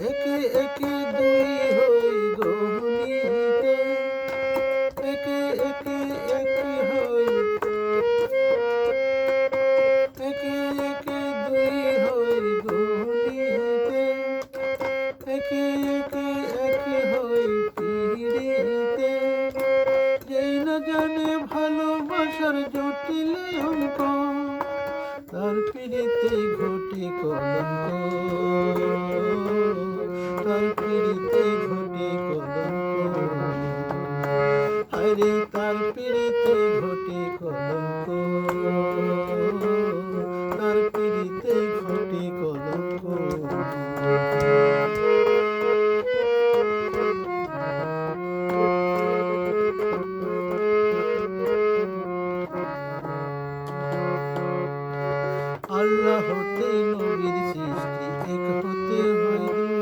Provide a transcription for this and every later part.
একে একে দুই হই গহনিতে, একে একে একে হই, একে একে দুই হই গহনিতে, একে একে একে হই পিড়িতে। যেই না জানে ভালোবাসার জটিল অঙ্ক, তার পিড়িতে ঘটে কলঙ্ক, তার পিড়িতে ঘটে কলঙ্ক। আরে তার পিড়িতে ঘটে কলঙ্ক, তার পিড়িতে ঘটে কলঙ্ক। আল্লাহ হতে নবীর সৃষ্টি, এক হতে হয় দুই।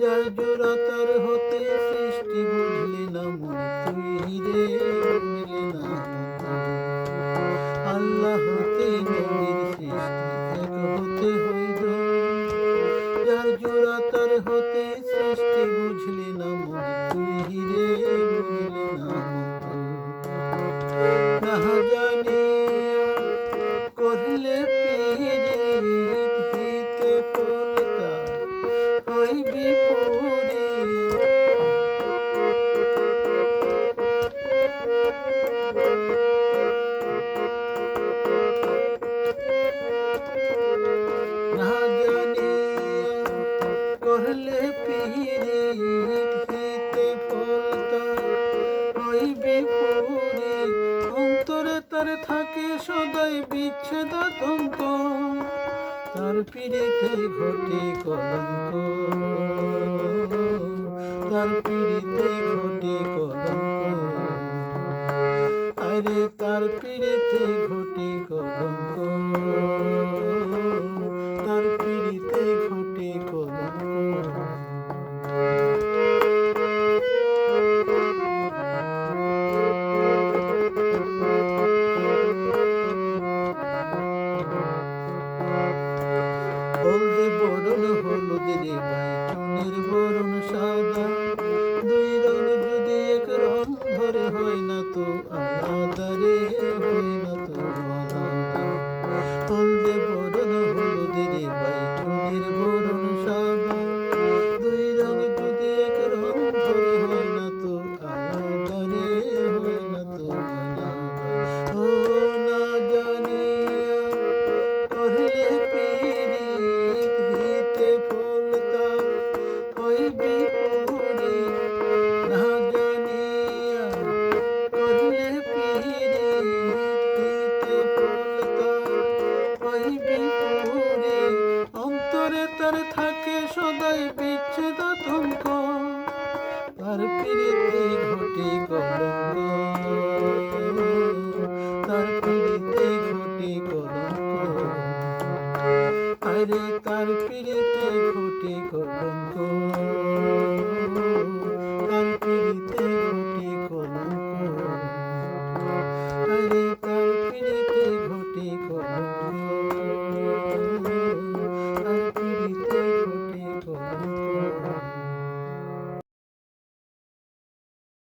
যার জোড়া তার হতে সৃষ্টি, বুঝলি না মন তুই রে, বুঝলি না মন তুই। আল্লাহ হতে নবীর সৃষ্টি, এক হতে হয় দুই। যার জোড়া তার হতে সৃষ্টি, বুঝলি না মন তুই রে, বুঝলি না মন তুই। না জানিয়া করলে পীড়িত, হইতে ফলতা হয় বিপরীত। না জানিয়া করলে পীড়িত, হইতে ফলতা হয় বিপরীত। অন্তরে তার থাকে সদাই বিচ্ছেদাতঙ্ক, তার পিড়িতে ঘটে কলঙ্ক, তার পিড়িতে ঘটে কলঙ্ক। আরে তার পিড়িতে ঘটে কলঙ্ক, তার পিড়িতে ঘটে কলঙ্ক। হলদে বরণ হলুদ রে ভাই, চুনের বরণ সাদা। দুই রং যদি এক রং ধরে হয় না তো আলাদা রে,